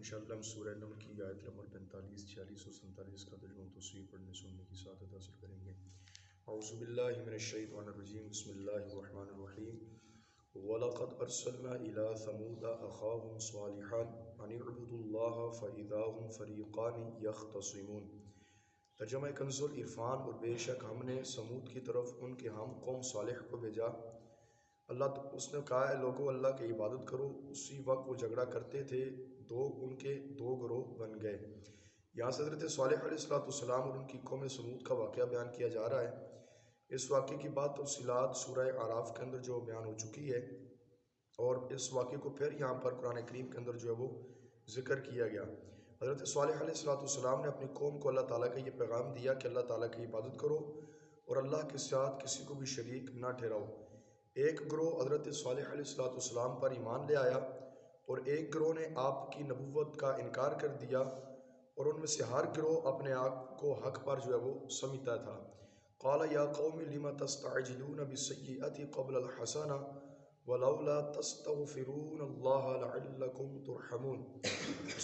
انشاءاللہ ہم سورہ نمل کی آیت نمبر 45، 46 اور 47 کا ترجمہ توسیع پڑھنے سننے کی سعادت حاصل کریں گے۔ اعوذ باللہ من الشیطان الرجیم، بسم اللہ الرحمن الرحیم۔ وَلَقَدْ أَرْسَلْنَا إِلَىٰ ثَمُودَ أَخَاهُمْ صَالِحًا أَنِ اعْبُدُوا اللَّهَ فَإِذَا هُمْ فَرِيقَانِ يَخْتَصِمُونَ۔ ترجمہ کنز العرفان۔ اور بے شک ہم نے سمود کی طرف ان کے ہم قوم صالح کو بھیجا۔ اس نے کہا ہے لوگو اللہ کی عبادت کرو۔ اسی وقت وہ جھگڑا کرتے تھے، ان کے دو گروہ بن گئے۔ یہاں سے حضرت صالح علیہ السلام اور ان کی قوم سمود کا واقعہ بیان کیا جا رہا ہے۔ اس واقعے کی بات تفصیلات سورہ اعراف کے اندر جو بیان ہو چکی ہے، اور اس واقعے کو پھر یہاں پر قرآن کریم کے اندر جو ہے وہ ذکر کیا گیا۔ حضرت صالح علیہ السلام نے اپنی قوم کو اللہ تعالیٰ کا یہ پیغام دیا کہ اللہ تعالیٰ کی عبادت کرو اور اللہ کے ساتھ کسی کو بھی شریک نہ ٹھہراؤ۔ ایک گروہ حضرت صالح علیہ السلام پر ایمان لے آیا اور ایک گروہ نے آپ کی نبوت کا انکار کر دیا، اور ان میں سے ہر گروہ اپنے آپ کو حق پر جو ہے وہ سمجھتا تھا۔ قال یا قوم لم تستعجلون بالسیئۃ قبل الحسنہ ولولا تستغفرون اللہ لعلکم ترحمون۔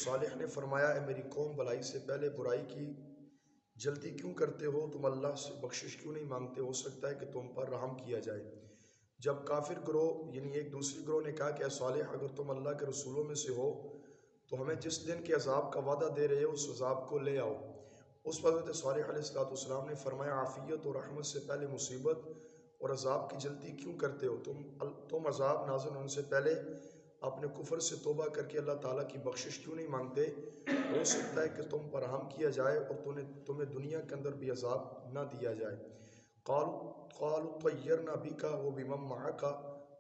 صالح نے فرمایا اے میری قوم، بھلائی سے پہلے برائی کی جلدی کیوں کرتے ہو؟ تم اللہ سے بخشش کیوں نہیں مانگتے؟ ہو سکتا ہے کہ تم پر رحم کیا جائے۔ جب کافر گروہ یعنی ایک دوسری گروہ نے کہا کہ اے صالح، اگر تم اللہ کے رسولوں میں سے ہو تو ہمیں جس دن کے عذاب کا وعدہ دے رہے ہو اس عذاب کو لے آؤ۔ اس وقت صالح علیہ السلام نے فرمایا عافیت اور رحمت سے پہلے مصیبت اور عذاب کی جلدی کیوں کرتے ہو؟ تم عذاب نازل ہونے سے پہلے اپنے کفر سے توبہ کر کے اللہ تعالیٰ کی بخشش کیوں نہیں مانگتے؟ ہو سکتا ہے کہ تم پر رحم کیا جائے اور تمہیں دنیا کے اندر بھی عذاب نہ دیا جائے۔ قالوا طیرنا بک وبمن معک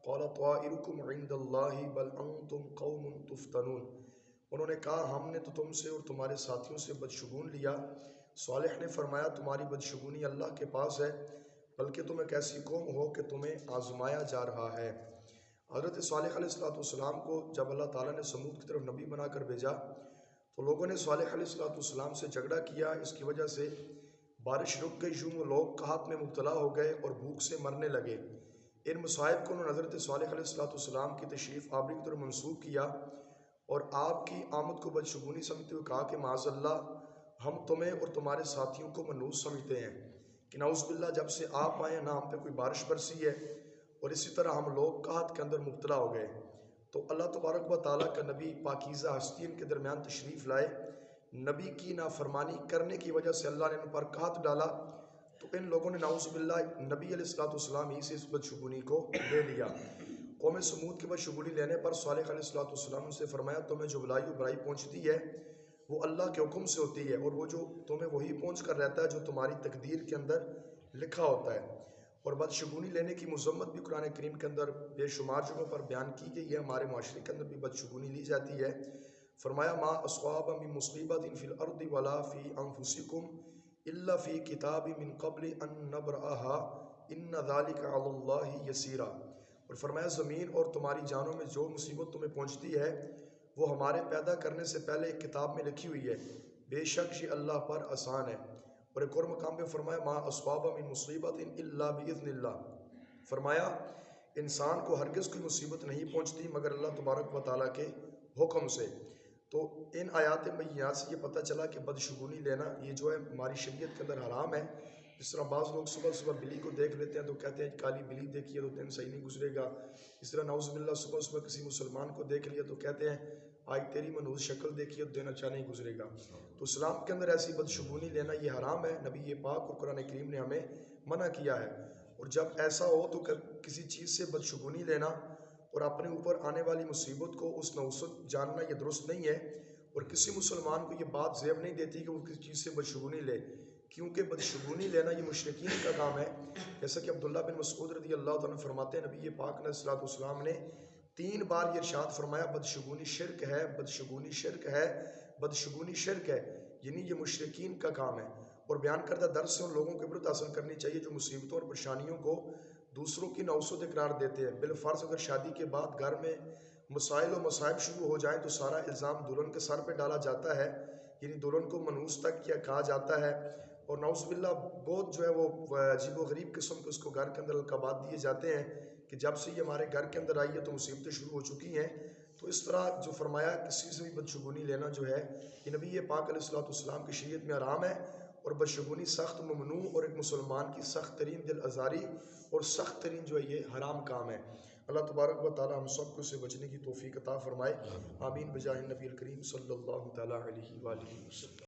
قال طائرکم عند اللہ بل انتم قوم تفتنون۔ انہوں نے کہا ہم نے تو تم سے اور تمہارے ساتھیوں سے بدشگون لیا۔ صالح نے فرمایا تمہاری بدشگونی اللہ کے پاس ہے، بلکہ تم ایک ایسی قوم ہو کہ تمہیں آزمایا جا رہا ہے۔ حضرت صالح علیہ السلام کو جب اللہ تعالیٰ نے سمود کی طرف نبی بنا کر بھیجا تو لوگوں نے صالح علیہ السلام سے جھگڑا کیا۔ اس کی وجہ سے بارش رک گئی، یوں وہ لوگ قحط میں مبتلا ہو گئے اور بھوک سے مرنے لگے۔ ان مصائب کو انہوں نے حضرت صالح علیہ السلام کی تشریف آوری کی طرف منسوخ کیا اور آپ کی آمد کو بدشگونی سمجھتے ہوئے کہا کہ معاذ اللہ، ہم تمہیں اور تمہارے ساتھیوں کو منحوس سمجھتے ہیں کہ نعوذ باللہ جب سے آپ آئے نہ ہم پہ کوئی بارش برسی ہے، اور اسی طرح ہم لوگ قحط کے اندر مبتلا ہو گئے۔ تو اللہ تبارک و تعالیٰ کا نبی پاکیزہ ہستی ان کے درمیان تشریف لائے۔ نبی کی نافرمانی کرنے کی وجہ سے اللہ نے ان پر قحط ڈالا، تو ان لوگوں نے نعوذ باللہ نبی علیہ السلام ہی سے اس بدشگونی کو لے لیا۔ قوم سمود کے بدشگونی لینے پر صالح علیہ السلام سے فرمایا تمہیں جو برائی پہنچتی ہے وہ اللہ کے حکم سے ہوتی ہے، اور وہ جو تمہیں وہی پہنچ کر رہتا ہے جو تمہاری تقدیر کے اندر لکھا ہوتا ہے۔ اور بدشگونی لینے کی مذمت بھی قرآن کریم کے اندر بے شمار جگہوں پر بیان کی گئی ہے۔ ہمارے معاشرے کے اندر بھی بدشگونی لی جاتی ہے۔ فرمایا ما اصاب من مصیبت فی الارض ولا فی انفسکم الا فی کتاب من قبل ان نبرأها ان ذلک علی اللہ یسیر۔ اور فرمایا زمین اور تمہاری جانوں میں جو مصیبت تمہیں پہنچتی ہے وہ ہمارے پیدا کرنے سے پہلے ایک کتاب میں لکھی ہوئی ہے، بے شک یہ اللہ پر آسان ہے۔ اور ایک اور مقام پہ فرمایا ما اصاب من مصیبت الا باذن اللہ۔ فرمایا انسان کو ہرگز کوئی مصیبت نہیں پہنچتی مگر اللہ تبارک و تعالیٰ کے حکم سے۔ تو ان آیات بینات سے یہ پتہ چلا کہ بدشگونی لینا یہ جو ہے ہماری شریعت کے اندر حرام ہے۔ جس طرح بعض لوگ صبح صبح بلی کو دیکھ لیتے ہیں تو کہتے ہیں کالی بلی دیکھی ہے تو دن صحیح نہیں گزرے گا۔ اس طرح نعوذ باللہ صبح صبح کسی مسلمان کو دیکھ لیا تو کہتے ہیں آج تیری منحوس شکل دیکھی ہے تو دن اچھا نہیں گزرے گا۔ تو اسلام کے اندر ایسی بدشگونی لینا یہ حرام ہے، نبی پاک اور قرآن کریم نے ہمیں منع کیا ہے۔ اور جب ایسا ہو تو کسی چیز سے بدشگونی لینا اور اپنے اوپر آنے والی مصیبت کو اس نوسط جاننا یہ درست نہیں ہے، اور کسی مسلمان کو یہ بات زیب نہیں دیتی کہ وہ کسی چیز سے بدشگونی لے، کیونکہ بدشگونی لینا یہ مشرکین کا کام ہے۔ جیسا کہ عبداللہ بن مسعود رضی اللہ تعالیٰ فرماتے ہیں نبی پاک علیہ السلام نے 3 بار یہ ارشاد فرمایا بدشگونی شرک ہے، بدشگونی شرک ہے، بدشگونی شرک ہے، یعنی یہ مشرکین کا کام ہے۔ اور بیان کردہ درس سے ان لوگوں کو عبرت حاصل کرنی چاہیے جو مصیبتوں اور پریشانیوں کو دوسروں کی نوسط قرار دیتے ہیں۔ بالفرض اگر شادی کے بعد گھر میں مسائل و مصائب شروع ہو جائیں تو سارا الزام دلہن کے سر پہ ڈالا جاتا ہے، یعنی دلہن کو منحوس تک کیا کہا جاتا ہے، اور نعوذ باللہ بہت جو ہے وہ عجیب و غریب قسم کے اس کو گھر کے اندر القابات دیے جاتے ہیں کہ جب سے یہ ہمارے گھر کے اندر آئی ہے تو مصیبتیں شروع ہو چکی ہیں۔ تو تو اس طرح جو فرمایا کسی سے بھی بدشگونی لینا جو ہے یہ نبی پاک علیہ الصلوۃ والسلام کی شریعت میں حرام ہے، اور بدشگونی سخت ممنوع اور ایک مسلمان کی سخت ترین دل آزاری اور سخت ترین جو ہے یہ حرام کام ہے۔ اللہ تبارک و تعالی ہم سب کو اس سے بچنے کی توفیق عطا فرمائے، آمین بجاہ نبی الکریم صلی اللہ تعالی علیہ وآلہ وسلم۔